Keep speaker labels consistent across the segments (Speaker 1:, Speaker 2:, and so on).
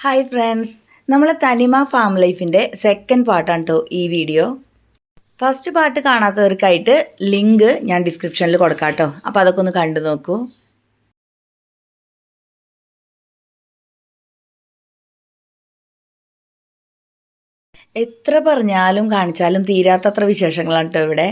Speaker 1: Hi friends, നമ്മളെ തനിമ farm ലൈഫിൻ്റെ സെക്കൻഡ് പാർട്ടാണ് കേട്ടോ ഈ വീഡിയോ. ഫസ്റ്റ് പാർട്ട് കാണാത്തവർക്കായിട്ട് ലിങ്ക് ഞാൻ ഡിസ്ക്രിപ്ഷനിൽ കൊടുക്കാം കേട്ടോ. അപ്പോൾ അതൊക്കെ ഒന്ന് കണ്ടു നോക്കൂ. എത്ര പറഞ്ഞാലും കാണിച്ചാലും തീരാത്തത്ര വിശേഷങ്ങളാണ് കേട്ടോ ഇവിടെ.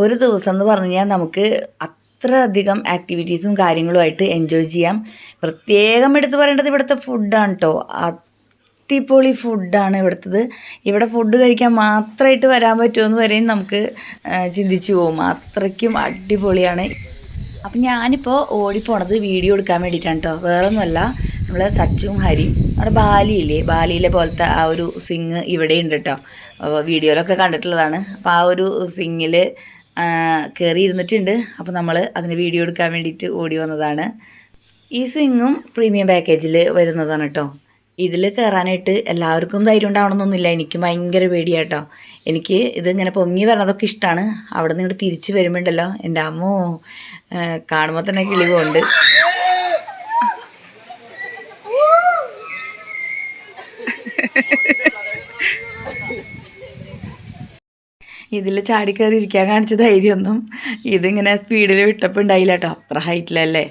Speaker 1: ഒരു ദിവസം എന്ന് പറഞ്ഞാൽ നമുക്ക് അത്ര അധികം ആക്ടിവിറ്റീസും കാര്യങ്ങളുമായിട്ട് എൻജോയ് ചെയ്യാം. പ്രത്യേകം എടുത്തു പറയേണ്ടത് ഇവിടുത്തെ ഫുഡാണ് കേട്ടോ. അടിപൊളി ഫുഡാണ് ഇവിടുത്തത്. ഇവിടെ ഫുഡ് കഴിക്കാൻ മാത്രമായിട്ട് വരാൻ പറ്റുമെന്ന് വരെയും നമുക്ക് ചിന്തിച്ചു പോകും. അത്രയ്ക്കും അടിപൊളിയാണ്. അപ്പം ഞാനിപ്പോൾ ഓടിപ്പോണത് വീഡിയോ എടുക്കാൻ വേണ്ടിയിട്ടാണ് കേട്ടോ. വേറൊന്നുമല്ല, നമ്മൾ സച്ചും ഹരിയും നമ്മുടെ ബാലിയില്ലേ, ബാലിയിലെ പോലത്തെ ആ ഒരു സ്വിങ് ഇവിടെ ഉണ്ട് കേട്ടോ. വീഡിയോയിലൊക്കെ കണ്ടിട്ടുള്ളതാണ്. അപ്പോൾ ആ ഒരു സ്വിങ്ങിൽ കയറി ഇരുന്നിട്ടുണ്ട്. അപ്പോൾ നമ്മൾ അതിന് വീഡിയോ എടുക്കാൻ വേണ്ടിയിട്ട് ഓടി വന്നതാണ്. ഈ സ്വിങ്ങും പ്രീമിയം പാക്കേജിൽ വരുന്നതാണ് കേട്ടോ. ഇതിൽ കയറാനായിട്ട് എല്ലാവർക്കും ധൈര്യം ഉണ്ടാവണമെന്നൊന്നുമില്ല. എനിക്ക് ഭയങ്കര പേടിയാട്ടോ. എനിക്ക് ഇതിങ്ങനെ പൊങ്ങി വരണതൊക്കെ ഇഷ്ടമാണ്. അവിടെ നിന്ന് ഇങ്ങോട്ട് തിരിച്ച് വരുമ്പോണ്ടല്ലോ, എൻ്റെ അമ്മോ കാണുമ്പോൾ തന്നെ കിളി പോകുന്നുണ്ട്. ഇതിൽ ചാടിക്കയറി ഇരിക്കാൻ കാണിച്ച ധൈര്യമൊന്നും ഇതിങ്ങനെ സ്പീഡിൽ വിട്ടപ്പോൾ ഉണ്ടായില്ല കേട്ടോ. അത്ര ഹൈറ്റിലല്ലേ.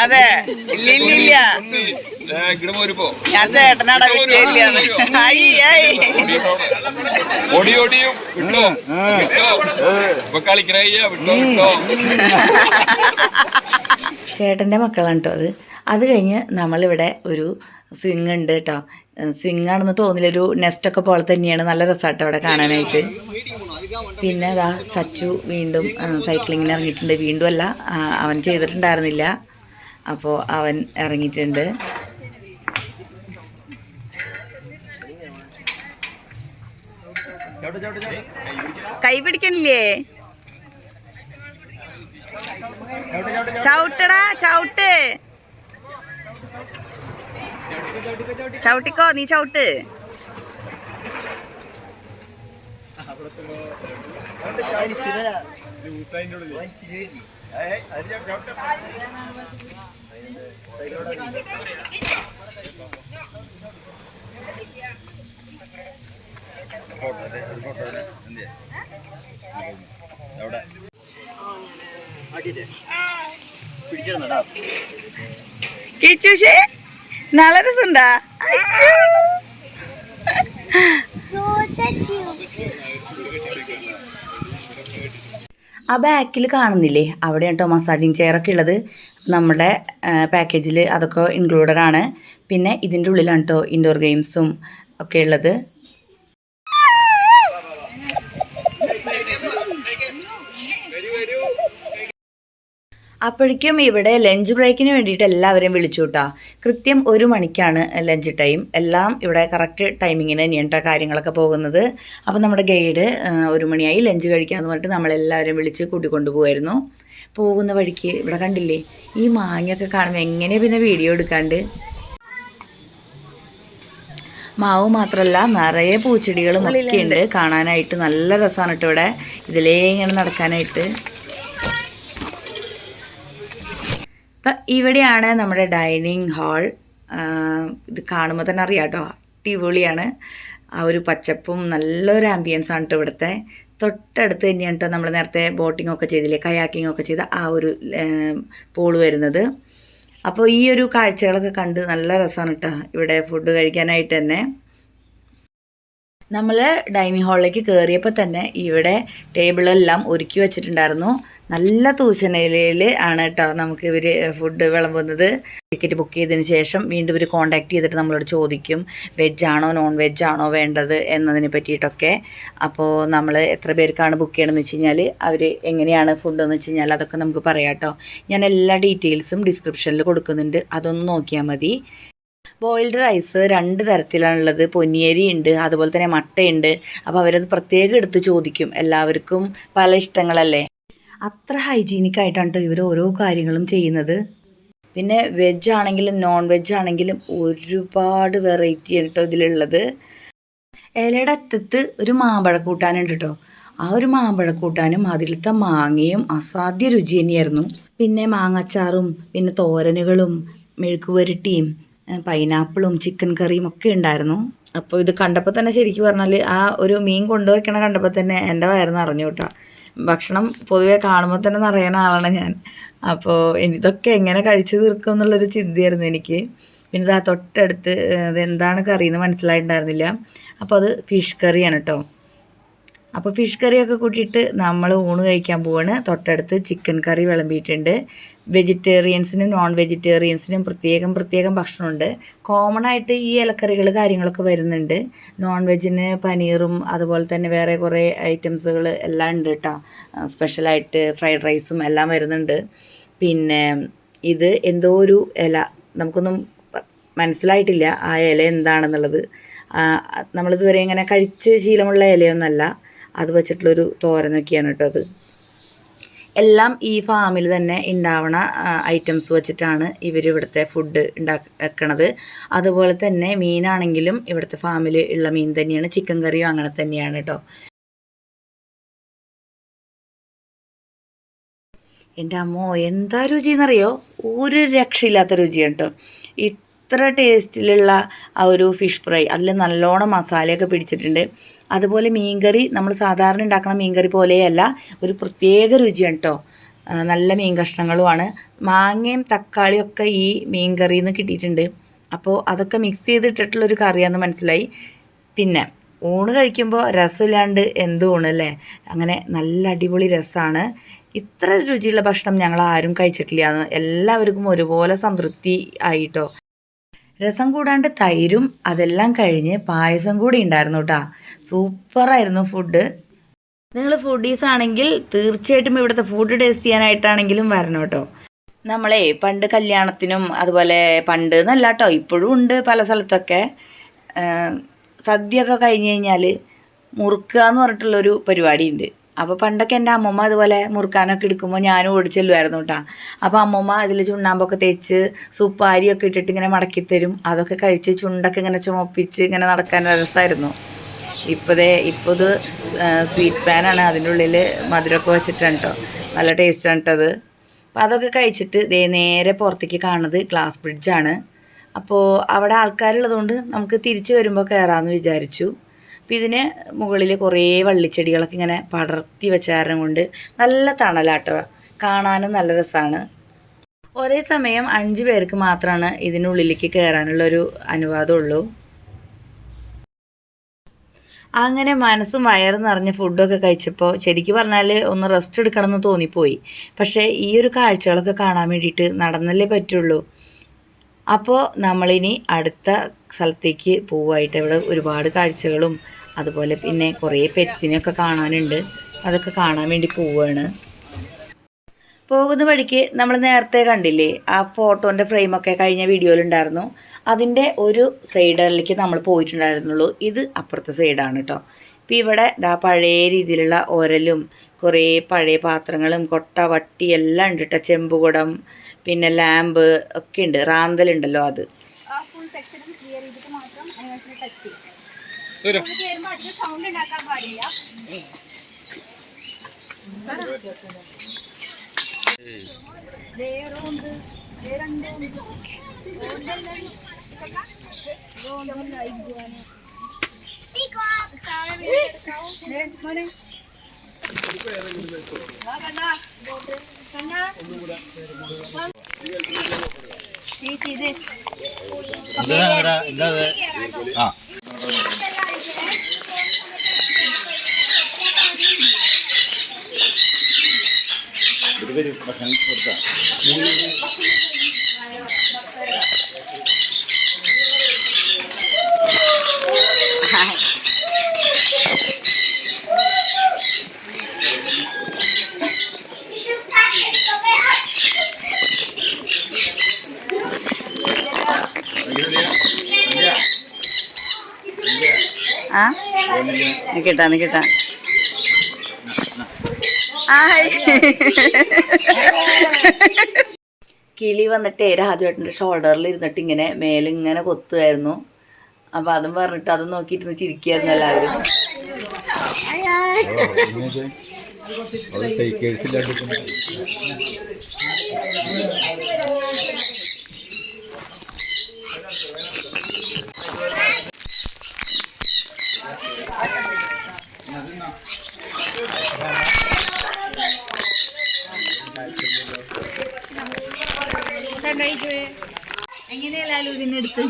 Speaker 1: അതെ, ഇല്ലില്ല, ഞാൻ ചേട്ടനാടാ ചേട്ടൻ്റെ മക്കളാണ് കേട്ടോ അത്. അത് കഴിഞ്ഞ് നമ്മളിവിടെ ഒരു സ്വിങ് ഉണ്ട് കേട്ടോ. സ്വിങ്ങാണെന്ന് തോന്നില്ല, ഒരു നെസ്റ്റൊക്കെ പോലെ തന്നെയാണ്. നല്ല രസമാട്ടോ അവിടെ കാണാനായിട്ട്. പിന്നെ അതാ സച്ചു വീണ്ടും സൈക്ലിങ്ങിന് ഇറങ്ങിയിട്ടുണ്ട്. വീണ്ടും അല്ല, അവൻ ചെയ്തിട്ടുണ്ടായിരുന്നില്ല, അപ്പോൾ അവൻ ഇറങ്ങിയിട്ടുണ്ട്. കൈ പിടിക്കണില്ലേ? ചവിട്ടടാ, ചവിട്ട്, ചവിട്ടിക്കോ, നീ ചവിട്ട്. കിച്ചൂഷേ നല്ല രസമുണ്ടാ? ആ ബാക്കിൽ കാണുന്നില്ലേ, അവിടെ കേട്ടോ മസാജിങ് ചെയറൊക്കെ ഉള്ളത്. നമ്മുടെ പാക്കേജിൽ അതൊക്കെ ഇൻക്ലൂഡഡ് ആണ്. പിന്നെ ഇതിൻ്റെ ഉള്ളിലാണ് കേട്ടോ ഇൻഡോർ ഗെയിംസും ഒക്കെ ഉള്ളത്. അപ്പോഴേക്കും ഇവിടെ ലഞ്ച് ബ്രേക്കിന് വേണ്ടിയിട്ട് എല്ലാവരെയും വിളിച്ചു കേട്ടോ. കൃത്യം 1 മണിക്കാണ് ലഞ്ച് ടൈം. എല്ലാം ഇവിടെ കറക്റ്റ് ടൈമിങ്ങിന് തന്നെയാണ് കാര്യങ്ങളൊക്കെ പോകുന്നത്. അപ്പോൾ നമ്മുടെ ഗൈഡ് 1 മണിയായി ലഞ്ച് കഴിക്കാമെന്ന് പറഞ്ഞിട്ട് നമ്മളെല്ലാവരും വിളിച്ച് കൂട്ടിക്കൊണ്ടുപോകുമായിരുന്നു. പോകുന്ന വഴിക്ക് ഇവിടെ കണ്ടില്ലേ, ഈ മാങ്ങയൊക്കെ കാണുമ്പോൾ എങ്ങനെയാണ് പിന്നെ വീഡിയോ എടുക്കാണ്ട്. മാവ് മാത്രമല്ല, നിറയെ പൂച്ചെടികളും ഒക്കെ ഉണ്ട്. കാണാനായിട്ട് നല്ല രസമാണ് കേട്ടോ ഇവിടെ ഇതിലേ ഇങ്ങനെ നടക്കാനായിട്ട്. അപ്പം ഇവിടെയാണ് നമ്മുടെ ഡൈനിങ് ഹാൾ. ഇത് കാണുമ്പോൾ തന്നെ അറിയാം കേട്ടോ, അടിപൊളിയാണ്. ആ ഒരു പച്ചപ്പും നല്ലൊരു ആംബിയൻസാണ് കേട്ടോ ഇവിടുത്തെ. തൊട്ടടുത്ത് തന്നെയാണ് കേട്ടോ നമ്മൾ നേരത്തെ ബോട്ടിംഗ് ഒക്കെ ചെയ്തില്ലേ, കയാക്കിംഗ് ഒക്കെ ചെയ്ത ആ ഒരു പൂള് വരുന്നത്. അപ്പോൾ ഈ ഒരു കാഴ്ചകളൊക്കെ കണ്ട് നല്ല രസമാണ് കേട്ടോ ഇവിടെ ഫുഡ് കഴിക്കാനായിട്ട് തന്നെ. നമ്മൾ ഡൈനിങ് ഹാളിലേക്ക് കയറിയപ്പോൾ തന്നെ ഇവിടെ ടേബിളെല്ലാം ഒരുക്കി വെച്ചിട്ടുണ്ടായിരുന്നു. നല്ല തൂശനിലയിൽ ആണ് കേട്ടോ നമുക്ക് ഇവർ ഫുഡ് വിളമ്പുന്നത്. ടിക്കറ്റ് ബുക്ക് ചെയ്തതിന് ശേഷം വീണ്ടും ഇവർ കോൺടാക്ട് ചെയ്തിട്ട് നമ്മളോട് ചോദിക്കും വെജാണോ നോൺ വെജാണോ വേണ്ടത് എന്നതിനെ പറ്റിയിട്ടൊക്കെ. അപ്പോൾ നമ്മൾ എത്ര പേർക്കാണ് ബുക്ക് ചെയ്യണമെന്ന് വെച്ച് കഴിഞ്ഞാൽ അവർ എങ്ങനെയാണ് ഫുഡെന്ന് വെച്ച് കഴിഞ്ഞാൽ അതൊക്കെ നമുക്ക് പറയാം കേട്ടോ. ഞാൻ എല്ലാ ഡീറ്റെയിൽസും ഡിസ്ക്രിപ്ഷനിൽ കൊടുക്കുന്നുണ്ട്, അതൊന്ന് നോക്കിയാൽ മതി. Boiled rice 2 തരത്തിലാണുള്ളത്. പൊന്നിയരി ഉണ്ട്, അതുപോലെ തന്നെ മട്ടയുണ്ട്. അപ്പോൾ അവരത് പ്രത്യേകം എടുത്ത് ചോദിക്കും. എല്ലാവർക്കും പല ഇഷ്ടങ്ങളല്ലേ. അത്ര ഹൈജീനിക് ആയിട്ടാണ് കേട്ടോ ഇവർ ഓരോ കാര്യങ്ങളും ചെയ്യുന്നത്. പിന്നെ വെജ് ആണെങ്കിലും നോൺ വെജ് ആണെങ്കിലും ഒരുപാട് വെറൈറ്റി ആണ് കേട്ടോ ഇതിലുള്ളത്. ഇലയുടെ അറ്റത്ത് ഒരു മാമ്പഴക്കൂട്ടാനുണ്ട് കേട്ടോ. ആ ഒരു മാമ്പഴക്കൂട്ടാനും അതിലത്തെ മാങ്ങയും അസാധ്യ രുചി തന്നെയായിരുന്നു. പിന്നെ മാങ്ങാച്ചാറും പിന്നെ തോരനുകളും മെഴുക്കുവരട്ടിയും പൈനാപ്പിളും ചിക്കൻ കറിയും ഒക്കെ ഉണ്ടായിരുന്നു. അപ്പോൾ ഇത് കണ്ടപ്പോൾ തന്നെ ശരിക്കും പറഞ്ഞാൽ ആ ഒരു മീൻ കൊണ്ടുവയ്ക്കണ കണ്ടപ്പോൾ തന്നെ എൻ്റെ വയറ് നിറഞ്ഞു കേട്ടോ. ഭക്ഷണം പൊതുവേ കാണുമ്പോൾ തന്നെ നിറയുന്ന ആളാണ് ഞാൻ. അപ്പോൾ ഇതൊക്കെ എങ്ങനെ കഴിച്ചു തീർക്കും എന്നുള്ളൊരു ചിന്തയായിരുന്നു എനിക്ക്. പിന്നെ ഇതാ തൊട്ടടുത്ത് അതെന്താണ് കറി എന്ന് മനസ്സിലായിട്ടുണ്ടായിരുന്നില്ല. അപ്പോൾ അത് ഫിഷ് കറിയാണ് കേട്ടോ. അപ്പോൾ ഫിഷ് കറിയൊക്കെ കൂട്ടിയിട്ട് നമ്മൾ ഊണ് കഴിക്കാൻ പോവാണ്. തൊട്ടടുത്ത് ചിക്കൻ കറി വിളമ്പിയിട്ടുണ്ട്. വെജിറ്റേറിയൻസിനും നോൺ വെജിറ്റേറിയൻസിനും പ്രത്യേകം ഭക്ഷണമുണ്ട്. കോമൺ ആയിട്ട് ഈ ഇലക്കറികൾ കാര്യങ്ങളൊക്കെ വരുന്നുണ്ട്. നോൺ വെജിന് പനീറും അതുപോലെ തന്നെ വേറെ കുറേ ഐറ്റംസുകൾ എല്ലാം ഉണ്ട് കേട്ടോ. സ്പെഷ്യലായിട്ട് ഫ്രൈഡ് റൈസും എല്ലാം വരുന്നുണ്ട്. പിന്നെ ഇത് എന്തോ ഒരു ഇല, നമുക്കൊന്നും മനസ്സിലായിട്ടില്ല ആ ഇല എന്താണെന്നുള്ളത്. നമ്മളിതുവരെ ഇങ്ങനെ കഴിച്ച് ശീലമുള്ള ഇലയൊന്നല്ല, അത് വെച്ചിട്ടുള്ളൊരു തോരനൊക്കെയാണ് കേട്ടോ. അത് എല്ലാം ഈ ഫാമിൽ തന്നെ ഉണ്ടാവണ ഐറ്റംസ് വെച്ചിട്ടാണ് ഇവർ ഇവിടുത്തെ ഫുഡ് ഉണ്ടാക്കണത്. അതുപോലെ തന്നെ മീനാണെങ്കിലും ഇവിടുത്തെ ഫാമിൽ ഉള്ള മീൻ തന്നെയാണ്. ചിക്കൻ കറിയും അങ്ങനെ തന്നെയാണ് കേട്ടോ. എൻ്റെ അമ്മോ എന്താ രുചി എന്നറിയോ, ഒരു രക്ഷയില്ലാത്ത രുചിയാണ് കേട്ടോ. ഇത്ര ടേസ്റ്റിലുള്ള ആ ഒരു ഫിഷ് ഫ്രൈ, അതിൽ നല്ലോണം മസാലയൊക്കെ പിടിച്ചിട്ടുണ്ട്. അതുപോലെ മീൻകറി നമ്മൾ സാധാരണ ഉണ്ടാക്കുന്ന മീൻകറി പോലെയല്ല, ഒരു പ്രത്യേക രുചിയാണ് കേട്ടോ. നല്ല മീൻ കഷ്ണങ്ങളുമാണ്. മാങ്ങയും തക്കാളിയും ഒക്കെ ഈ മീൻ കറിയിൽ നിന്ന് കിട്ടിയിട്ടുണ്ട്. അപ്പോൾ അതൊക്കെ മിക്സ് ചെയ്തിട്ടിട്ടുള്ളൊരു കറിയാണെന്ന് മനസ്സിലായി. പിന്നെ ഊണ് കഴിക്കുമ്പോൾ രസമില്ലാണ്ട് എന്ത് ഊണല്ലേ. അങ്ങനെ നല്ല അടിപൊളി രസമാണ്. ഇത്ര രുചിയുള്ള ഭക്ഷണം ഞങ്ങൾ ആരും കഴിച്ചിട്ടില്ല എന്ന്. എല്ലാവർക്കും ഒരുപോലെ സംതൃപ്തി ആയിട്ടോ. രസം കൂടാണ്ട് തൈരും അതെല്ലാം കഴിഞ്ഞ് പായസം കൂടി ഉണ്ടായിരുന്നു കേട്ടോ. സൂപ്പറായിരുന്നു ഫുഡ്. നിങ്ങൾ ഫുഡീസ് ആണെങ്കിൽ തീർച്ചയായിട്ടും ഇവിടുത്തെ ഫുഡ് ടേസ്റ്റ് ചെയ്യാനായിട്ടാണെങ്കിലും വരണം കേട്ടോ. നമ്മളെ പണ്ട് കല്യാണത്തിനും അതുപോലെ പണ്ട് എന്നല്ല കേട്ടോ, ഇപ്പോഴും ഉണ്ട് പല സ്ഥലത്തൊക്കെ, സദ്യയൊക്കെ കഴിഞ്ഞ് കഴിഞ്ഞാൽ മുറുക്കുക എന്ന് പറഞ്ഞിട്ടുള്ളൊരു പരിപാടിയുണ്ട്. അപ്പോൾ പണ്ടൊക്കെ എൻ്റെ അമ്മമ്മ അതുപോലെ മുറുക്കാനൊക്കെ എടുക്കുമ്പോൾ ഞാനും ഓടിച്ചെല്ലുമായിരുന്നു കേട്ടോ. അപ്പോൾ അമ്മമ്മ ഇതിൽ ചുണ്ണാമ്പൊക്കെ തേച്ച് സുപ്പാരിയൊക്കെ ഇട്ടിട്ട് ഇങ്ങനെ മടക്കിത്തരും. അതൊക്കെ കഴിച്ച് ചുണ്ടൊക്കെ ഇങ്ങനെ ചുമപ്പിച്ച് ഇങ്ങനെ നടക്കാൻ രസമായിരുന്നു. ഇപ്പോൾ ഇത് സ്വീറ്റ് പാനാണ്, അതിൻ്റെ ഉള്ളിൽ മധുരമൊക്കെ വെച്ചിട്ടാണ് കേട്ടോ. നല്ല ടേസ്റ്റാണ് കേട്ടോ അത്. അപ്പോൾ അതൊക്കെ കഴിച്ചിട്ട് നേരെ പുറത്തേക്ക് കാണുന്നത് ഗ്ലാസ് ബ്രിഡ്ജാണ്. അപ്പോൾ അവിടെ ആൾക്കാരുള്ളതുകൊണ്ട് നമുക്ക് തിരിച്ച് വരുമ്പോൾ കയറാമെന്ന് വിചാരിച്ചു. അപ്പോൾ ഇതിന് മുകളിൽ കുറേ വള്ളിച്ചെടികളൊക്കെ ഇങ്ങനെ പടർത്തി വെച്ച കാരണം കൊണ്ട് നല്ല തണലാട്ടോ, കാണാനും നല്ല രസമാണ്. ഒരേ സമയം 5 പേർക്ക് മാത്രമാണ് ഇതിനുള്ളിലേക്ക് കയറാനുള്ളൊരു അനുവാദമുള്ളൂ. അങ്ങനെ മനസ്സും വയറും നിറഞ്ഞ ഫുഡൊക്കെ കഴിച്ചപ്പോൾ ശരിക്കും പറഞ്ഞാൽ ഒന്ന് റെസ്റ്റ് എടുക്കണമെന്ന് തോന്നിപ്പോയി. പക്ഷേ ഈ ഒരു കാഴ്ചകളൊക്കെ കാണാൻ വേണ്ടിയിട്ട് നടന്നല്ലേ പറ്റുള്ളൂ. അപ്പോൾ നമ്മളിനി അടുത്ത സ്ഥലത്തേക്ക് പോവായിട്ട് ഇവിടെ ഒരുപാട് കാഴ്ചകളും അതുപോലെ പിന്നെ കുറേ പെറ്റ്സിനെയൊക്കെ കാണാനുണ്ട്. അതൊക്കെ കാണാൻ വേണ്ടി പോവുകയാണ്. പോകുന്ന വഴിക്ക് നമ്മൾ നേരത്തെ കണ്ടില്ലേ ആ ഫോട്ടോൻ്റെ ഫ്രെയിമൊക്കെ കഴിഞ്ഞ വീഡിയോയിലുണ്ടായിരുന്നു. അതിൻ്റെ ഒരു സൈഡിലേക്ക് നമ്മൾ പോയിട്ടുണ്ടായിരുന്നുള്ളൂ. ഇത് അപ്പുറത്തെ സൈഡാണ് കേട്ടോ. ഇപ്പോൾ ഇവിടെ പഴയ രീതിയിലുള്ള ഒരലും കുറേ പഴയ പാത്രങ്ങളും കൊട്ട വട്ടി എല്ലാം ഉണ്ട് കേട്ടോ. ചെമ്പുകുടം പിന്നെ ലാമ്പ് ഒക്കെ ഉണ്ട്. റാന്തലുണ്ടല്ലോ അത്.
Speaker 2: See this.
Speaker 1: ആ നിക്കട്ടാ കിളി വന്നിട്ട് രാജുവേട്ടൻ്റെ ഷോൾഡറിൽ ഇരുന്നിട്ട് ഇങ്ങനെ മേലിങ്ങനെ കൊത്തുമായിരുന്നു. അപ്പം അതും പറഞ്ഞിട്ട് അതും നോക്കിയിരുന്ന് ചിരിക്കുകയായിരുന്നു എല്ലാവരും. എങ്ങനെയല്ലാലും ഇതിനെടുത്ത്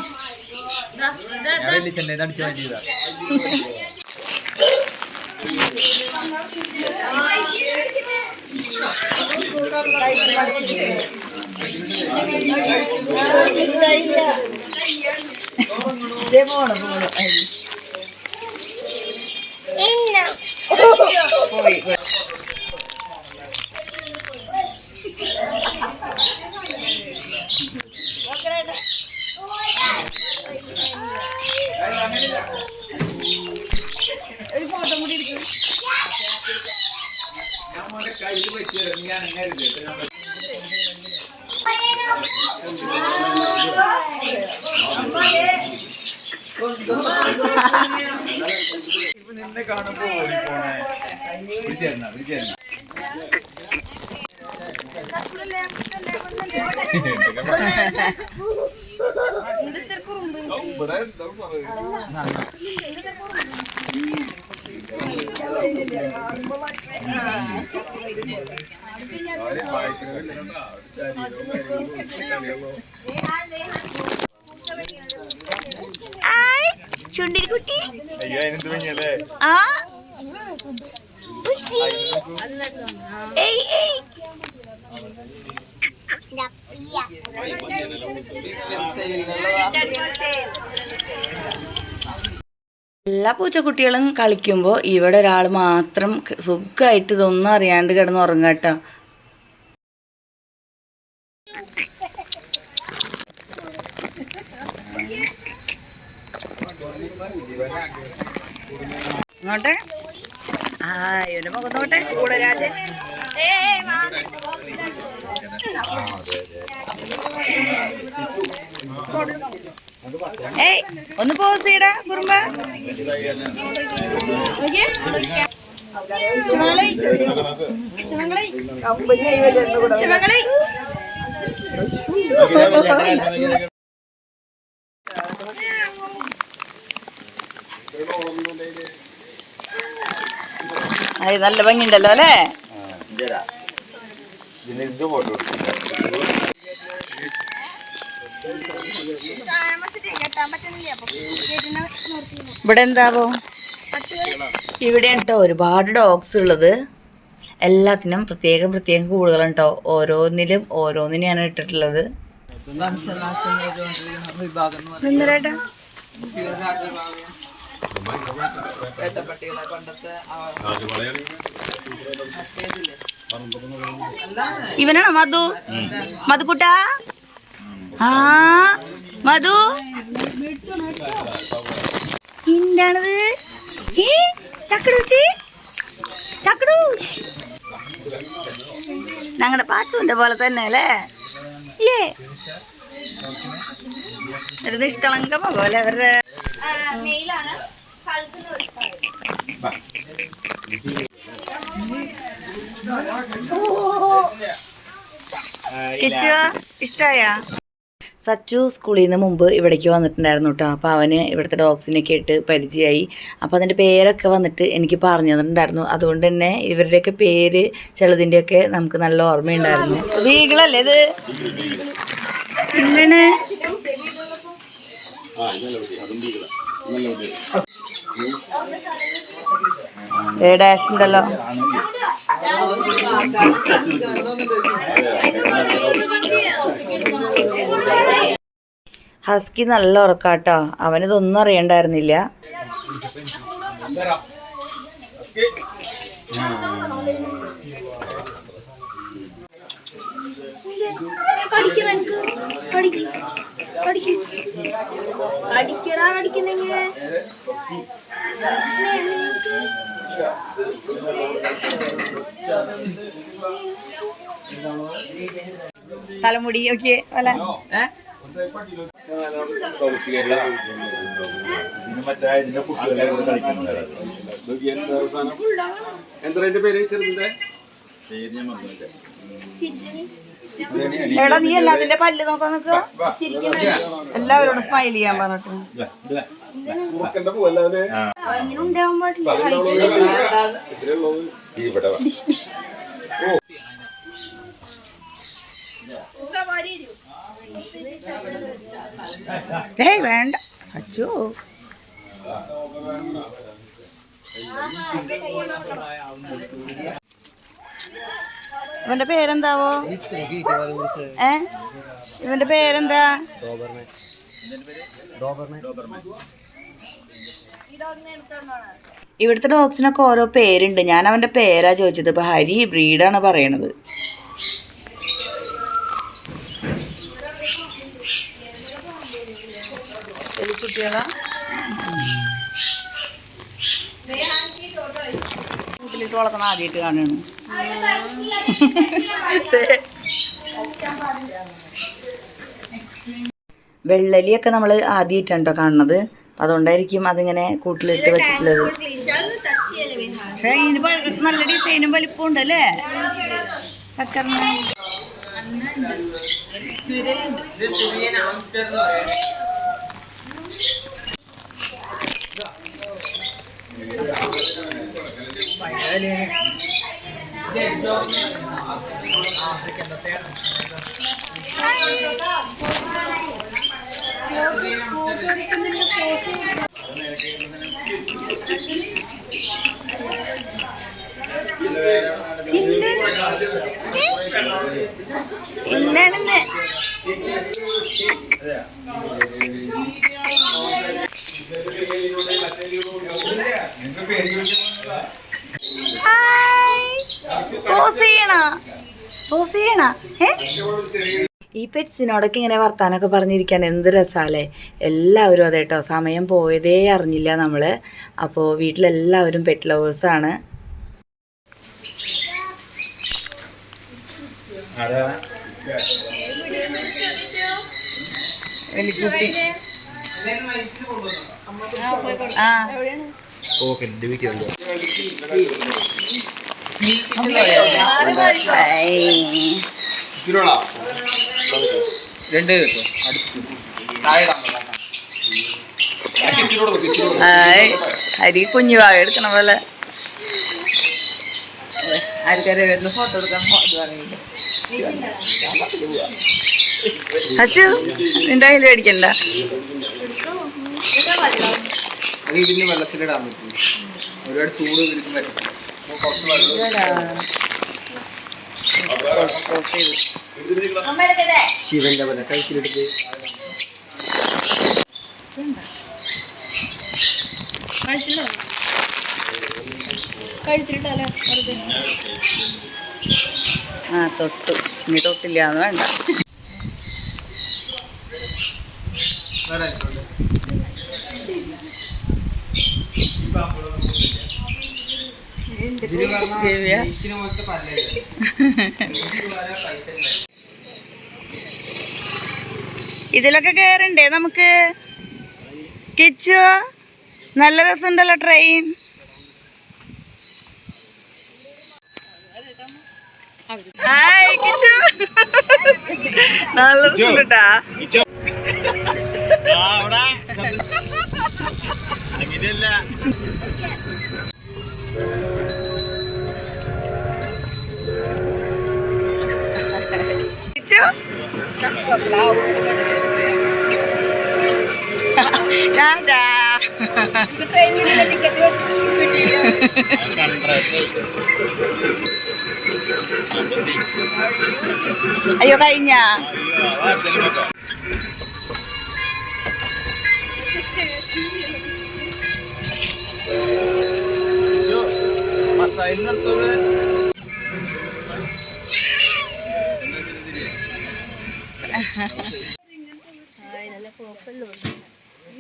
Speaker 1: ഒരു ഫോട്ടോ കൂടി എടുക്കും.
Speaker 3: നിന്നെ കാണുമ്പോ ഓടിപ്പോണേ.
Speaker 1: ചുണ്ടിരിക്കുട്ടി ആ എല്ലാ പൂച്ചക്കുട്ടികളും കളിക്കുമ്പോൾ ഇവിടെ ഒരാൾ മാത്രം സുഖമായിട്ട് ഇതൊന്നും അറിയാണ്ട് കിടന്ന് ഉറങ്ങാട്ടോ. ഇങ്ങോട്ടെ ആ ഇവന്റെ മുഖം നോട്ടെ കൂടെ രാജൻ. ഏയ് ഒന്ന് പോസ് ചെയ്യടാ കുറുമ്പ. അത് നല്ല ഭംഗിയുണ്ടല്ലോ അല്ലേ. ഇവിടെ എന്താവോ ഇവിടെയാണ് കേട്ടോ ഒരുപാട് ഡോഗ്സ് ഉള്ളത്. എല്ലാത്തിനും പ്രത്യേകം കൂടുതലാണ് കേട്ടോ. ഓരോന്നിനെയാണ് ഇട്ടിട്ടുള്ളത്. ഇവനാണോ മധുക്കുട്ട? ആ മധു എന്താണത്? ഞങ്ങളുടെ പാച്ചുവിന്റെ പോലെ തന്നെ അല്ലേ? ഇല്ലേ ഒരു നിഷ്കളങ്ക മുഖമല്ലേ അവരുടെ. ഇഷ്ടായ സച്ചു സ്കൂളിൽ നിന്ന് മുമ്പ് ഇവിടേക്ക് വന്നിട്ടുണ്ടായിരുന്നു കേട്ടോ. അപ്പോൾ അവന് ഇവിടുത്തെ ഡോഗ്സിനൊക്കെ ആയിട്ട് പരിചയമായി. അപ്പോൾ അതിൻ്റെ പേരൊക്കെ വന്നിട്ട് എനിക്ക് പറഞ്ഞു തന്നിട്ടുണ്ടായിരുന്നു. അതുകൊണ്ട് തന്നെ ഇവരുടെയൊക്കെ പേര് ചിലതിൻ്റെയൊക്കെ നമുക്ക് നല്ല ഓർമ്മയുണ്ടായിരുന്നു. വീകളല്ലേ ഇത്? എന്താണ് ഡാഷ് ഉണ്ടല്ലോ. ഹസ്കി നല്ല ഉറക്കാട്ടോ, അവനിതൊന്നും അറിയണ്ടായിരുന്നില്ല. തലമുടി ഓക്കെ അല്ല എടാ, നീ അല്ല അതിന്റെ പല്ല് നോക്കാൻ നിൽക്കുക. എല്ലാവരോടും സ്മൈൽ ചെയ്യാൻ പറഞ്ഞിട്ട് ഏയ് വേണ്ട അച്ചോ. ഇവന്റെ പേരെന്താവോ? ഇവന്റെ പേരെന്താ? ഇവിടുത്തെ ഡോഗ്സിനൊക്കെ ഓരോ പേരുണ്ട്. ഞാൻ അവന്റെ പേരാ ചോദിച്ചത്. ഇപ്പൊ ഹരി ബ്രീഡാണ് പറയണത്. എലിക്കുട്ടികളാ വീട്ടിലിട്ട് വളർത്തണം ആദ്യമായിട്ട് കാണുകയാണ്. വെള്ളലിയൊക്കെ നമ്മൾ ആദ്യമായിട്ടാണ് കേട്ടോ കാണുന്നത്. അതുകൊണ്ടായിരിക്കും അതിങ്ങനെ കൂട്ടിലിട്ട് വെച്ചിട്ടുള്ളത്. പക്ഷേ ഇതിന് നല്ല ഡിസൈനും വലിപ്പം ഉണ്ടല്ലേ ചക്കറിന്. ഇന്നാണെന്ന് ഈ പെറ്റ്സിനോടൊക്കെ ഇങ്ങനെ വർത്താനൊക്കെ പറഞ്ഞിരിക്കാൻ എന്ത് രസാലേ. എല്ലാവരും അതെ കേട്ടോ, സമയം പോയതേ അറിഞ്ഞില്ല നമ്മൾ. അപ്പോൾ വീട്ടിലെല്ലാവരും പെറ്റ് ലവേഴ്സാണ്. എലിക്കുട്ടി ഹരി കുഞ്ഞു വാഴ എടുക്കണ പോലെ ആർക്കാരെ വീട്ടിൽ ഫോട്ടോ എടുക്കാൻ പറയുന്നത്. അച്ചു നിന്റെ കയ്യിൽ മേടിക്കണ്ട.
Speaker 3: വെള്ളത്തിലിടാൻ പറ്റും. ഒരുപാട് ചൂട് ശിവന്റെ പോലെ കഴിച്ചിട്ട്
Speaker 1: ആ തൊട്ടു. ഇനി തൊട്ടില്ലാന്ന് വേണ്ട. ഇതിലൊക്കെ കേറണ്ടേ നമുക്ക്? കിച്ചു നല്ല രസമുണ്ടല്ലോ ട്രെയിൻ. ഹായ് കിച്ചു, നല്ല രസമുണ്ടാ. കിച്ചു അയ്യോ കഴിഞ്ഞ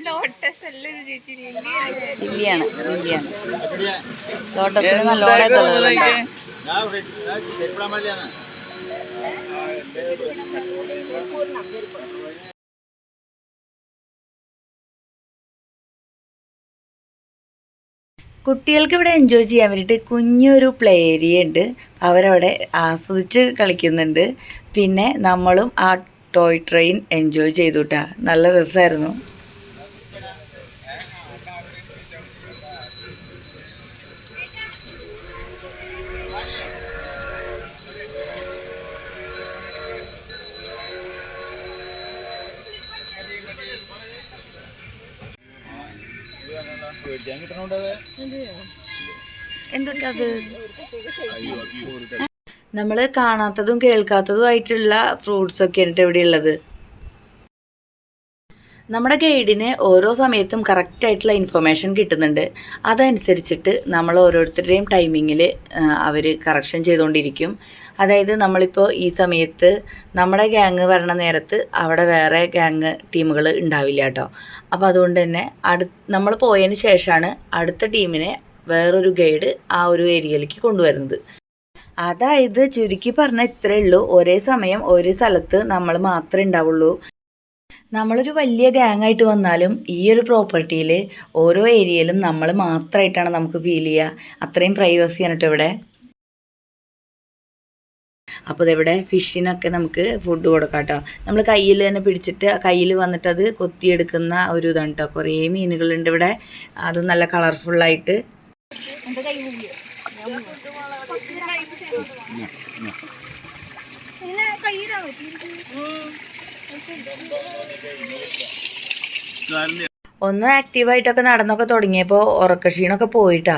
Speaker 2: ലോട്ടസ് അല്ല ചേച്ചി,
Speaker 1: ലില്ലിയാണ് ലില്ലിയാണ്. ലോട്ടസിന് നല്ലോണം കുട്ടികൾക്ക് ഇവിടെ എൻജോയ് ചെയ്യാൻ വേണ്ടിയിട്ട് കുഞ്ഞൊരു പ്ലേ ഏരിയ ഉണ്ട്. അവരവിടെ ആസ്വദിച്ച് കളിക്കുന്നുണ്ട്. പിന്നെ നമ്മളും ആ ടോയ് ട്രെയിൻ എൻജോയ് ചെയ്തു കേട്ടാ. നല്ല രസമായിരുന്നു. എന്തുണ്ടത്? നമ്മൾ കാണാത്തതും കേൾക്കാത്തതുമായിട്ടുള്ള ഫ്രൂട്ട്സൊക്കെയാണ് ഇവിടെ ഉള്ളത്. നമ്മുടെ ഗൈഡിന് ഓരോ സമയത്തും കറക്റ്റായിട്ടുള്ള ഇൻഫർമേഷൻ കിട്ടുന്നുണ്ട്. അതനുസരിച്ചിട്ട് നമ്മൾ ഓരോരുത്തരുടെയും ടൈമിങ്ങിൽ അവർ കറക്ഷൻ ചെയ്തുകൊണ്ടിരിക്കും. അതായത് നമ്മളിപ്പോൾ ഈ സമയത്ത് നമ്മുടെ ഗ്യാങ് വരണ നേരത്ത് അവിടെ വേറെ ഗ്യാങ് ടീമുകൾ ഉണ്ടാവില്ല കേട്ടോ. അപ്പോൾ അതുകൊണ്ട് തന്നെ നമ്മൾ പോയതിന് ശേഷമാണ് അടുത്ത ടീമിനെ വേറൊരു ഗൈഡ് ആ ഒരു ഏരിയയിലേക്ക് കൊണ്ടുവരുന്നത്. അതായത് ചുരുക്കി പറഞ്ഞാൽ ഇത്രയേ ഉള്ളൂ. ഒരേ സമയം ഒരേ സ്ഥലത്ത് നമ്മൾ മാത്രമേ ഉണ്ടാവുള്ളൂ. നമ്മളൊരു വലിയ ഗ്യാങ്ങായിട്ട് വന്നാലും ഈ ഒരു പ്രോപ്പർട്ടിയിൽ ഓരോ ഏരിയയിലും നമ്മൾ മാത്രമായിട്ടാണ് നമുക്ക് ഫീൽ ചെയ്യുക. അത്രയും പ്രൈവസിയാണ് കേട്ടോ ഇവിടെ. അപ്പോൾ ഇതെവിടെ ഫിഷിനൊക്കെ നമുക്ക് ഫുഡ് കൊടുക്കാം കേട്ടോ. നമ്മൾ കയ്യിൽ തന്നെ പിടിച്ചിട്ട് കയ്യിൽ വന്നിട്ട് അത് കൊത്തിയെടുക്കുന്ന ഒരു ഇതാണ് കേട്ടോ. കുറേ മീനുകളുണ്ട് ഇവിടെ. അത് നല്ല കളർഫുള്ളായിട്ട്. ഒന്ന് ആക്റ്റീവായിട്ടൊക്കെ നടന്നൊക്കെ തുടങ്ങിയപ്പോൾ ഉറക്കക്ഷീണമൊക്കെ പോയിട്ടാ.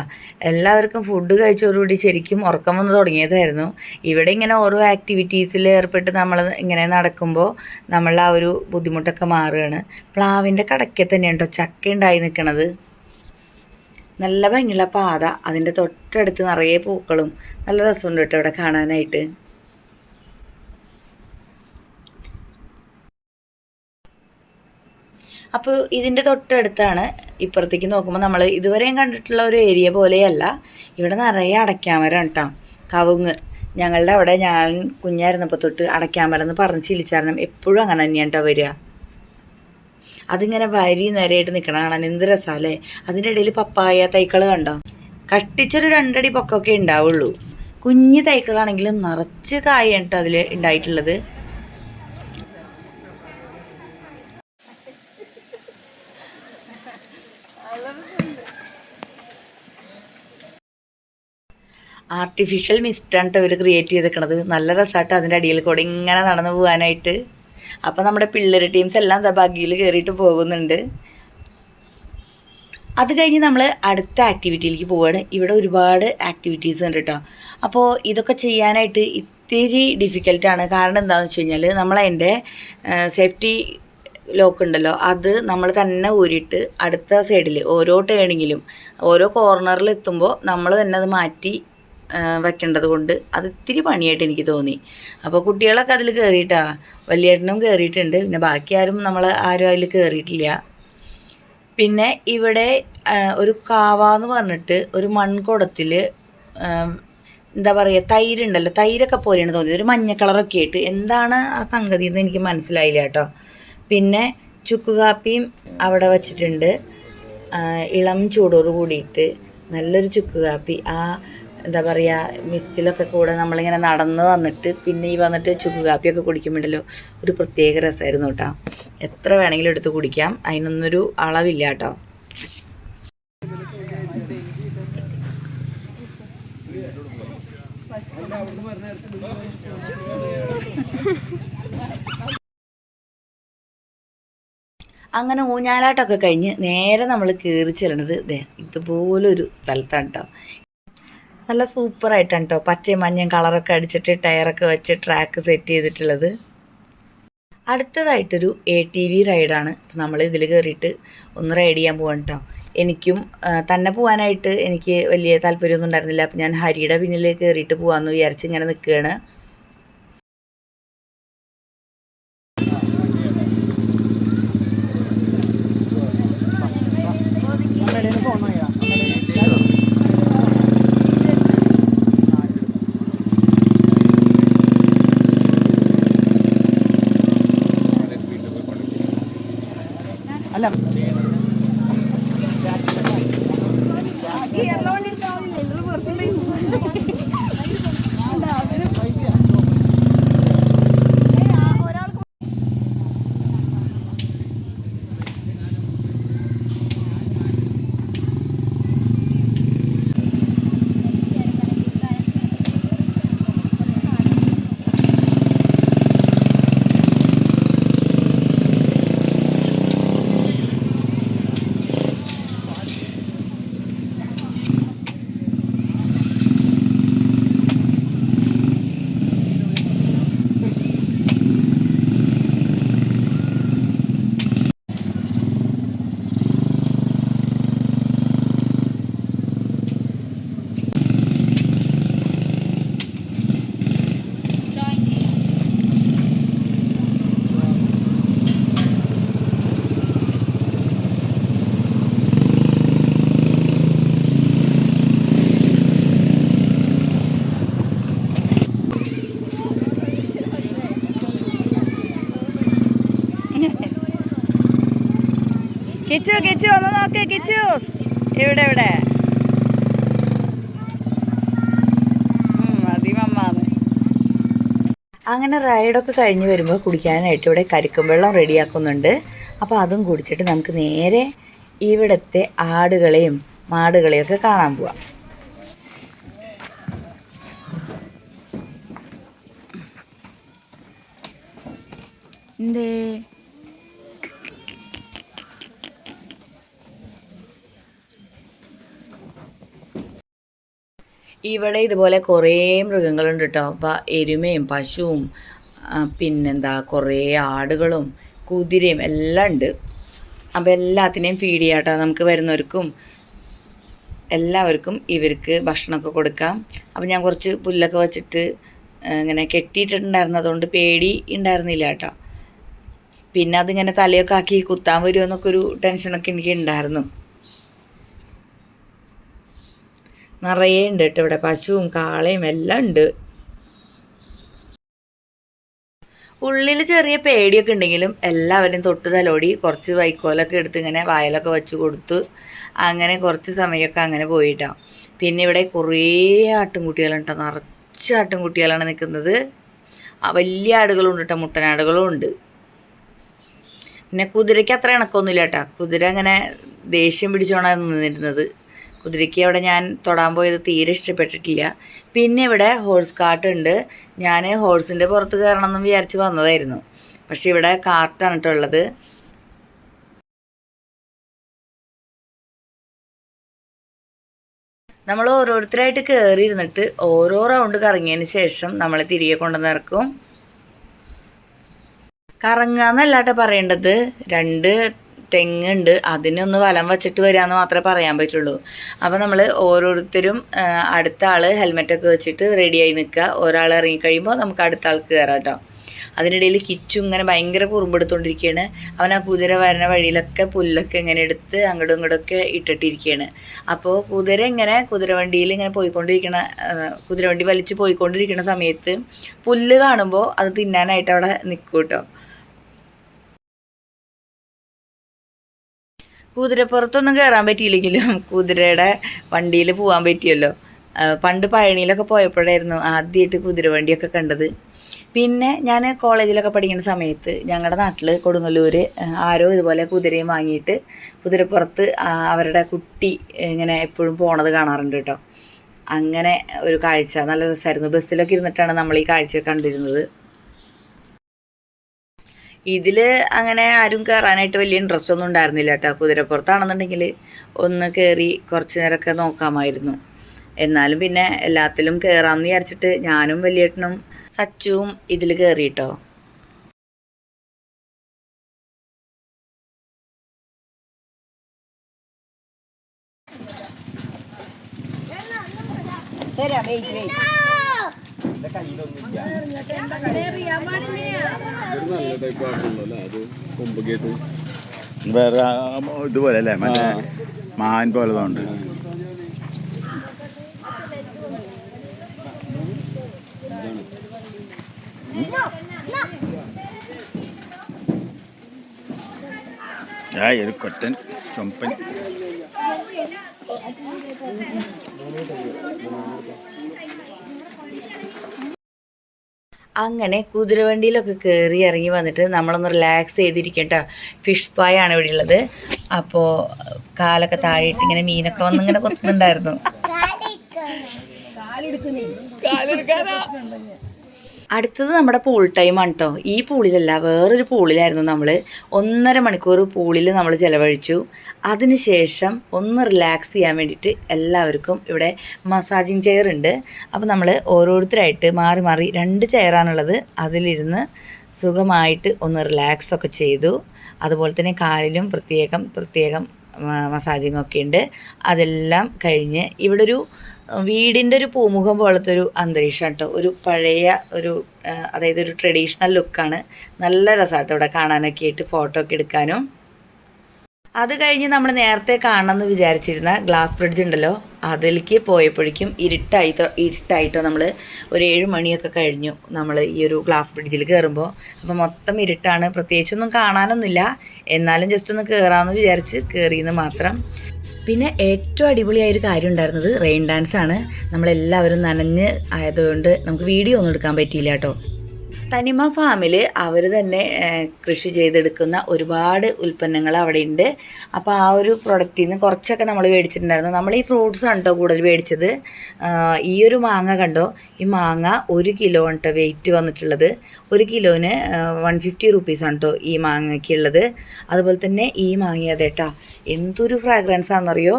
Speaker 1: എല്ലാവർക്കും ഫുഡ് കഴിച്ചതോടുകൂടി ശരിക്കും ഉറക്കം വന്ന് തുടങ്ങിയതായിരുന്നു. ഇവിടെ ഇങ്ങനെ ഓരോ ആക്ടിവിറ്റീസിൽ ഏർപ്പെട്ട് നമ്മൾ ഇങ്ങനെ നടക്കുമ്പോൾ നമ്മൾ ആ ഒരു ബുദ്ധിമുട്ടൊക്കെ മാറുകയാണ്. പ്ലാവിൻ്റെ കടയ്ക്ക് തന്നെയാണ് കേട്ടോ ചക്ക ഉണ്ടായി നിൽക്കണത്. നല്ല ഭംഗിയുള്ള പാത, അതിൻ്റെ തൊട്ടടുത്ത് നിറയെ പൂക്കളും. നല്ല രസമുണ്ട് കേട്ടോ ഇവിടെ കാണാനായിട്ട്. അപ്പോൾ ഇതിൻ്റെ തൊട്ടടുത്താണ്, ഇപ്പുറത്തേക്ക് നോക്കുമ്പോൾ നമ്മൾ ഇതുവരെയും കണ്ടിട്ടുള്ള ഒരു ഏരിയ പോലെയല്ല. ഇവിടെ നിറയെ അടയ്ക്കാമരം കേട്ടോ, കവുങ്ങ്. ഞങ്ങളുടെ അവിടെ ഞാൻ കുഞ്ഞായിരുന്നപ്പോൾ തൊട്ട് അടയ്ക്കാമരം എന്ന് പറഞ്ഞ് ശീലിച്ചാരണം. എപ്പോഴും അങ്ങനെ തന്നെയാണ് കേട്ടോ വരിക. അതിങ്ങനെ വരി നിരയായിട്ട് നിൽക്കണം, കാണാൻ എന്ത് രസമല്ലേ. അതിൻ്റെ ഇടയിൽ പപ്പായ തൈക്കൾ കണ്ടോ, കഷ്ടിച്ചൊരു 2 അടി പൊക്കമൊക്കെ ഉണ്ടാവുള്ളൂ. കുഞ്ഞു തൈക്കളാണെങ്കിലും നിറച്ച് കായാണ് കേട്ടോ അതിൽ ഉണ്ടായിട്ടുള്ളത്. ആർട്ടിഫിഷ്യൽ മിസ്റ്റാണ് കേട്ടോ ഇവർ ക്രിയേറ്റ് ചെയ്തിരിക്കണത്. നല്ല രസമായിട്ട് അതിൻ്റെ അടിയിൽ കൂടെ ഇങ്ങനെ നടന്നു പോകാനായിട്ട്. അപ്പോൾ നമ്മുടെ പിള്ളേർ ടീംസ് എല്ലാം ബഗ്ഗിയിൽ കയറിയിട്ട് പോകുന്നുണ്ട്. അത് കഴിഞ്ഞ് നമ്മൾ അടുത്ത ആക്ടിവിറ്റിയിലേക്ക് പോവുകയാണ്. ഇവിടെ ഒരുപാട് ആക്ടിവിറ്റീസ് ഉണ്ട് കേട്ടോ. അപ്പോൾ ഇതൊക്കെ ചെയ്യാനായിട്ട് ഇത്തിരി ഡിഫിക്കൽട്ടാണ്. കാരണം എന്താണെന്ന് വെച്ച് കഴിഞ്ഞാൽ നമ്മളതിൻ്റെ സേഫ്റ്റി ലോക്ക് ഉണ്ടല്ലോ, അത് നമ്മൾ തന്നെ ഊരിയിട്ട് അടുത്ത സൈഡിൽ ഓരോ ടേണിങ്ങിലും ഓരോ കോർണറിൽ എത്തുമ്പോൾ നമ്മൾ തന്നെ അത് മാറ്റി വെക്കേണ്ടത് കൊണ്ട് അത് ഇത്തിരി പണിയായിട്ട് എനിക്ക് തോന്നി. അപ്പോൾ കുട്ടികളൊക്കെ അതിൽ കയറിയിട്ടാ, വലിയേട്ടനും കയറിയിട്ടുണ്ട്. പിന്നെ ബാക്കി ആരും അതിൽ കയറിയിട്ടില്ല. പിന്നെ ഇവിടെ ഒരു കാവാന്ന് പറഞ്ഞിട്ട് ഒരു മൺകുടത്തിൽ എന്താ പറയുക, തൈരുണ്ടല്ലോ, തൈരൊക്കെ പോലെയാണ് തോന്നിയത്. ഒരു മഞ്ഞ കളറൊക്കെ ആയിട്ട് എന്താണ് ആ സംഗതി എന്ന് എനിക്ക് മനസ്സിലായില്ല കേട്ടോ. പിന്നെ ചുക്ക് കാപ്പിയും അവിടെ വച്ചിട്ടുണ്ട്. ഇളം ചൂടോട് കൂടിയിട്ട് നല്ലൊരു ചുക്ക് കാപ്പി. ആ എന്താ പറയുക, മിസ്റ്റിലൊക്കെ കൂടെ നമ്മളിങ്ങനെ നടന്ന് വന്നിട്ട് പിന്നെ ഈ വന്നിട്ട് ചുക്ക് കാപ്പിയൊക്കെ കുടിക്കുമ്പോഴല്ലോ ഒരു പ്രത്യേക രസമായിരുന്നു കേട്ടോ. എത്ര വേണമെങ്കിലും എടുത്ത് കുടിക്കാം, അതിനൊന്നൊരു അളവില്ല കേട്ടോ. അങ്ങനെ ഊഞ്ഞാലാട്ടമൊക്കെ കഴിഞ്ഞ് നേരെ നമ്മൾ കയറി ചെല്ലണത് ഇതുപോലൊരു സ്ഥലത്താണ് കേട്ടോ. നല്ല സൂപ്പറായിട്ടാണ് കേട്ടോ പച്ചയും മഞ്ഞയും കളറൊക്കെ അടിച്ചിട്ട് ടയറൊക്കെ വെച്ച് ട്രാക്ക് സെറ്റ് ചെയ്തിട്ടുള്ളത്. അടുത്തതായിട്ടൊരു ATV റൈഡാണ്. നമ്മൾ ഇതിൽ കയറിയിട്ട് ഒന്ന് റൈഡ് ചെയ്യാൻ പോവാണ് കേട്ടോ. എനിക്കും തന്നെ പോകാനായിട്ട് എനിക്ക് വലിയ താല്പര്യമൊന്നും ഉണ്ടായിരുന്നില്ല. അപ്പം ഞാൻ ഹരിയുടെ പിന്നിൽ കയറിയിട്ട് പോകാമെന്ന് വിചാരിച്ച് ഇങ്ങനെ നിൽക്കുകയാണ്.
Speaker 3: അല്ല
Speaker 2: ഈ എറണാകുളം എടുത്താവില്ല എല്ലാവരും പെർസെൻറ്റേജ് ഒരാൾക്ക്
Speaker 1: കിച്ചു കിച്ചു ഒന്ന് നോക്ക് കിച്ചു ഇവിടെ മതി മമ്മാന്ന്. അങ്ങനെ റൈഡൊക്കെ കഴിഞ്ഞ് വരുമ്പോൾ കുടിക്കാനായിട്ട് ഇവിടെ കരിക്കും വെള്ളം റെഡിയാക്കുന്നുണ്ട്. അപ്പോൾ അതും കുടിച്ചിട്ട് നമുക്ക് നേരെ ഇവിടുത്തെ ആടുകളെയും മാടുകളെയൊക്കെ കാണാൻ പോവാം. എന്തേ ഇവിടെ ഇതുപോലെ കുറേ മൃഗങ്ങളുണ്ട് കേട്ടോ. അപ്പം എരുമയും പശുവും പിന്നെന്താ കുറേ ആടുകളും കുതിരയും എല്ലാം ഉണ്ട്. അപ്പോൾ എല്ലാത്തിനെയും ഫീഡ് ചെയ്യാം കേട്ടോ. നമുക്ക് വരുന്നവർക്കും എല്ലാവർക്കും ഇവർക്ക് ഭക്ഷണമൊക്കെ കൊടുക്കാം. അപ്പോൾ ഞാൻ കുറച്ച് പുല്ലൊക്കെ വച്ചിട്ട് ഇങ്ങനെ കെട്ടിയിട്ടുണ്ടായിരുന്നതുകൊണ്ട് പേടി ഉണ്ടായിരുന്നില്ല കേട്ടോ. പിന്നെ അതിങ്ങനെ തലയൊക്കെ ആക്കി കുത്താൻ വരുമോ എന്നൊക്കെ ഒരു ടെൻഷനൊക്കെ എനിക്ക് ഉണ്ടായിരുന്നു. നിറയെ ഉണ്ട് കേട്ടോ ഇവിടെ. പശുവും കാളയും എല്ലാം ഉണ്ട്. ഉള്ളിൽ ചെറിയ പേടിയൊക്കെ ഉണ്ടെങ്കിലും എല്ലാവരും തൊട്ട് തലോടി കുറച്ച് വൈക്കോലൊക്കെ എടുത്ത് ഇങ്ങനെ വായലൊക്കെ വെച്ച് കൊടുത്തു. അങ്ങനെ കുറച്ച് സമയമൊക്കെ അങ്ങനെ പോയിട്ടാണ്. പിന്നെ ഇവിടെ കുറേ ആട്ടിൻകുട്ടികളുണ്ട് കേട്ടോ. നിറച്ച് ആട്ടിൻകുട്ടികളാണ് നിൽക്കുന്നത്. വലിയ ആടുകളുണ്ട് കേട്ടോ, മുട്ടനാടുകളും ഉണ്ട്. പിന്നെ കുതിരയ്ക്ക് അത്ര ഇണക്കമൊന്നുമില്ല കേട്ടോ. കുതിര അങ്ങനെ ദേഷ്യം പിടിച്ചോണ്ടാണ് നിന്നിരുന്നത്. കുതിരയ്ക്ക് അവിടെ ഞാൻ തൊടാൻ പോയത് തീരെ ഇഷ്ടപ്പെട്ടിട്ടില്ല. പിന്നെ ഇവിടെ ഹോഴ്സ് കാർട്ടുണ്ട്. ഞാൻ ഹോഴ്സിൻ്റെ പുറത്ത് കയറണം എന്ന് വിചാരിച്ച് വന്നതായിരുന്നു. പക്ഷെ ഇവിടെ കാർട്ടാണ് കേട്ടോ ഉള്ളത്. നമ്മൾ ഓരോരുത്തരായിട്ട് കയറി ഇരുന്നിട്ട് ഓരോ റൗണ്ട് കറങ്ങിയതിന് ശേഷം നമ്മൾ തിരികെ കൊണ്ടുവന്ന് ഇറക്കും. കറങ്ങുക എന്നല്ല കേട്ടോ പറയേണ്ടത്. 2 തെങ്ങുണ്ട്, അതിനൊന്ന് വലം വച്ചിട്ട് വരികയെന്ന് മാത്രമേ പറയാൻ പറ്റുള്ളൂ. അപ്പോൾ നമ്മൾ ഓരോരുത്തരും അടുത്ത ആൾ ഹെൽമെറ്റൊക്കെ വെച്ചിട്ട് റെഡിയായി നിൽക്കുക. ഒരാൾ ഇറങ്ങിക്കഴിയുമ്പോൾ നമുക്ക് അടുത്ത ആൾക്ക് കയറാം കേട്ടോ. അതിനിടയിൽ കിച്ചു ഇങ്ങനെ ഭയങ്കര കുറുമ്പെടുത്തോണ്ടിരിക്കുകയാണ്. അവൻ ആ കുതിര വരുന്ന വഴിയിലൊക്കെ പുല്ലൊക്കെ ഇങ്ങനെ എടുത്ത് അങ്ങോട്ടും ഇങ്ങോട്ടൊക്കെ ഇട്ടിട്ടിരിക്കുകയാണ്. അപ്പോൾ കുതിര ഇങ്ങനെ കുതിരവണ്ടിയിൽ ഇങ്ങനെ പോയിക്കൊണ്ടിരിക്കണ, കുതിരവണ്ടി വലിച്ച് പോയിക്കൊണ്ടിരിക്കുന്ന സമയത്ത് പുല്ല് കാണുമ്പോൾ അത് തിന്നാനായിട്ട് അവിടെ നിൽക്കും കേട്ടോ. കുതിരപ്പുറത്തൊന്നും കയറാൻ പറ്റിയില്ലെങ്കിലും കുതിരയുടെ വണ്ടിയിൽ പോകാൻ പറ്റിയല്ലോ. പണ്ട് പഴനിയിലൊക്കെ പോയപ്പോഴായിരുന്നു ആദ്യമായിട്ട് കുതിരവണ്ടിയൊക്കെ കണ്ടത്. പിന്നെ ഞാൻ കോളേജിലൊക്കെ പഠിക്കുന്ന സമയത്ത് ഞങ്ങളുടെ നാട്ടിൽ കൊടുങ്ങല്ലൂർ ആരോ ഇതുപോലെ കുതിരയും വാങ്ങിയിട്ട് കുതിരപ്പുറത്ത് അവരുടെ കുട്ടി ഇങ്ങനെ എപ്പോഴും പോണത് കാണാറുണ്ട് കേട്ടോ. അങ്ങനെ ഒരു കാഴ്ച നല്ല രസമായിരുന്നു. ബസ്സിലൊക്കെ ഇരുന്നിട്ടാണ് നമ്മൾ ഈ കാഴ്ച കണ്ടിരുന്നത്. ഇതിൽ അങ്ങനെ ആരും കയറാനായിട്ട് വലിയ ഇൻട്രസ്റ്റ് ഒന്നും ഉണ്ടായിരുന്നില്ല കേട്ടോ. കുതിരപ്പുറത്താണെന്നുണ്ടെങ്കിൽ ഒന്ന് കയറി കുറച്ച് നേരമൊക്കെ നോക്കാമായിരുന്നു. എന്നാലും പിന്നെ എല്ലാത്തിലും കയറാമെന്ന് വിചാരിച്ചിട്ട് ഞാനും വലിയേട്ടനും സച്ചുവും ഇതിൽ കയറിയിട്ടോ.
Speaker 4: വേറെ ഇതുപോലെ അല്ലേ, മറ്റേ മാൻ പോലെ ഉണ്ട്. ഒരു കൊറ്റൻ ചൊമ്പൻ.
Speaker 1: അങ്ങനെ കുതിരവണ്ടിയിലൊക്കെ കയറി ഇറങ്ങി വന്നിട്ട് നമ്മളൊന്ന് റിലാക്സ് ചെയ്തിരിക്കട്ടോ. ഫിഷ് പായ് ആണ് ഇവിടെ ഉള്ളത്. അപ്പോൾ കാലൊക്കെ താഴെയിട്ട് ഇങ്ങനെ മീനൊക്കെ വന്ന് ഇങ്ങനെ കൊത്തുന്നുണ്ടായിരുന്നു. അടുത്തത് നമ്മുടെ പൂൾ ടൈമാണ് കേട്ടോ. ഈ പൂളിലല്ല, വേറൊരു പൂളിലായിരുന്നു നമ്മൾ. 1.5 മണിക്കൂർ പൂളിൽ നമ്മൾ ചിലവഴിച്ചു. അതിനുശേഷം ഒന്ന് റിലാക്സ് ചെയ്യാൻ വേണ്ടിയിട്ട് എല്ലാവർക്കും ഇവിടെ മസാജിങ് ചെയർ ഉണ്ട്. അപ്പോൾ നമ്മൾ ഓരോരുത്തരായിട്ട് മാറി മാറി 2 ചെയറാണുള്ളത്. അതിലിരുന്ന് സുഖമായിട്ട് ഒന്ന് റിലാക്സ് ഒക്കെ ചെയ്തു. അതുപോലെ തന്നെ കാലിലും പ്രത്യേകം മസാജിങ് ഒക്കെ ഉണ്ട്. അതെല്ലാം കഴിഞ്ഞ് ഇവിടെ ഒരു വീടിൻ്റെ ഒരു പൂമുഖം പോലത്തെ ഒരു അന്തരീക്ഷം കേട്ടോ. ഒരു പഴയ അതായത് ഒരു ട്രഡീഷണൽ ലുക്കാണ്. നല്ല രസമാട്ടോ ഇവിടെ കാണാനൊക്കെ ആയിട്ട്, ഫോട്ടോ ഒക്കെ എടുക്കാനും. അത് കഴിഞ്ഞ് നമ്മൾ നേരത്തെ കാണണമെന്ന് വിചാരിച്ചിരുന്ന ഗ്ലാസ് ബ്രിഡ്ജ് ഉണ്ടല്ലോ, അതിലേക്ക് പോയപ്പോഴേക്കും ഇരുട്ടായിട്ടോ. നമ്മൾ ഒരു 7 മണിയൊക്കെ കഴിഞ്ഞു നമ്മൾ ഈ ഒരു ഗ്ലാസ് ബ്രിഡ്ജിൽ കയറുമ്പോൾ. അപ്പോൾ മൊത്തം ഇരുട്ടാണ്, പ്രത്യേകിച്ചൊന്നും കാണാനൊന്നുമില്ല. എന്നാലും ജസ്റ്റ് ഒന്ന് കയറാമെന്ന് വിചാരിച്ച് കയറിയെന്ന് മാത്രം. പിന്നെ ഏറ്റവും അടിപൊളിയായൊരു കാര്യം ഉണ്ടായിരുന്നത് റെയിൻ ഡാൻസ് ആണ്. നമ്മളെല്ലാവരും നനഞ്ഞ് ആയതുകൊണ്ട് നമുക്ക് വീഡിയോ ഒന്നും എടുക്കാൻ പറ്റിയില്ല കേട്ടോ. തനിമ ഫാമിൽ അവർ തന്നെ കൃഷി ചെയ്തെടുക്കുന്ന ഒരുപാട് ഉൽപ്പന്നങ്ങൾ അവിടെ ഉണ്ട്. അപ്പോൾ ആ ഒരു പ്രൊഡക്റ്റിൽ നിന്ന് കുറച്ചൊക്കെ നമ്മൾ മേടിച്ചിട്ടുണ്ടായിരുന്നു. നമ്മൾ ഈ ഫ്രൂട്ട്സ് കണ്ടോ കൂടുതൽ മേടിച്ചത്. ഈ ഒരു മാങ്ങ കണ്ടോ, ഈ മാങ്ങ 1 കിലോ കേട്ടോ വെയിറ്റ് വന്നിട്ടുള്ളത്. 1 കിലോന് 150 റുപ്പീസാണ് കേട്ടോ ഈ മാങ്ങയ്ക്കുള്ളത്. അതുപോലെ തന്നെ ഈ മാങ്ങ അതേട്ടാ, എന്തൊരു ഫ്രാഗ്രൻസ് ആണെന്നറിയോ,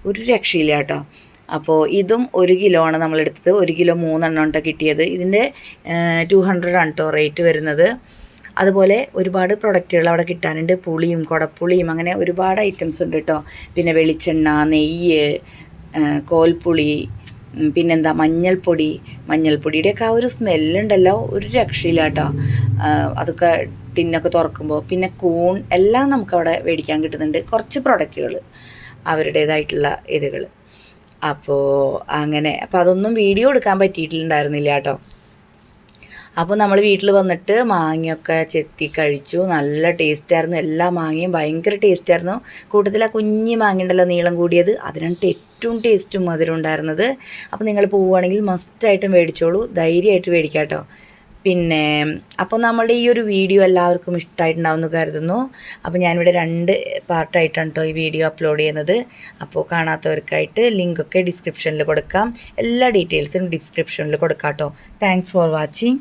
Speaker 1: ഒരു രക്ഷയില്ല കേട്ടോ. അപ്പോൾ ഇതും 1 കിലോ ആണ് നമ്മളെടുത്തത്. 1 കിലോ 3 എണ്ണം കേട്ടോ കിട്ടിയത്. ഇതിൻ്റെ 200 ആണ് കേട്ടോ റേറ്റ് വരുന്നത്. അതുപോലെ ഒരുപാട് പ്രൊഡക്റ്റുകൾ അവിടെ കിട്ടാനുണ്ട്. പുളിയും കുടപ്പുളിയും അങ്ങനെ ഒരുപാട് ഐറ്റംസ് ഉണ്ട് കേട്ടോ. പിന്നെ വെളിച്ചെണ്ണ, നെയ്യ്, കോൽപ്പുളി, പിന്നെന്താ മഞ്ഞൾപ്പൊടിയുടെയൊക്കെ ആ ഒരു സ്മെല്ലുണ്ടല്ലോ, ഒരു രക്ഷയില്ല കേട്ടോ. അതൊക്കെ ടിന്നൊക്കെ തുറക്കുമ്പോൾ. പിന്നെ കൂൺ എല്ലാം നമുക്കവിടെ മേടിക്കാൻ കിട്ടുന്നുണ്ട്. കുറച്ച് പ്രൊഡക്റ്റുകൾ അവരുടേതായിട്ടുള്ള ഇതുകൾ. അപ്പോൾ അതൊന്നും വീഡിയോ എടുക്കാൻ പറ്റിയിട്ടുണ്ടായിരുന്നില്ല കേട്ടോ. അപ്പോൾ നമ്മൾ വീട്ടിൽ വന്നിട്ട് മാങ്ങയൊക്കെ ചെത്തി കഴിച്ചു. നല്ല ടേസ്റ്റായിരുന്നു. എല്ലാ മാങ്ങയും ഭയങ്കര ടേസ്റ്റായിരുന്നു. കൂട്ടത്തിൽ ആ കുഞ്ഞി മാങ്ങ ഉണ്ടല്ലോ നീളം കൂടിയത്, അതിനാണ് ഏറ്റവും ടേസ്റ്റും മധുരം ഉണ്ടായിരുന്നത്. അപ്പോൾ നിങ്ങൾ പോവുകയാണെങ്കിൽ മസ്റ്റായിട്ടും മേടിച്ചോളൂ, ധൈര്യമായിട്ട് മേടിക്കാം കേട്ടോ. പിന്നെ അപ്പോൾ നമ്മുടെ ഈ ഒരു വീഡിയോ എല്ലാവർക്കും ഇഷ്ടമായിട്ടുണ്ടാവുമെന്ന് കരുതുന്നു. അപ്പോൾ ഞാനിവിടെ 2 പാർട്ടായിട്ടാണ് കേട്ടോ ഈ വീഡിയോ അപ്ലോഡ് ചെയ്യുന്നത്. അപ്പോൾ കാണാത്തവർക്കായിട്ട് ലിങ്കൊക്കെ ഡിസ്ക്രിപ്ഷനിൽ കൊടുക്കാം. എല്ലാ ഡീറ്റെയിൽസും ഡിസ്ക്രിപ്ഷനിൽ കൊടുക്കാം കേട്ടോ. Thanks for watching.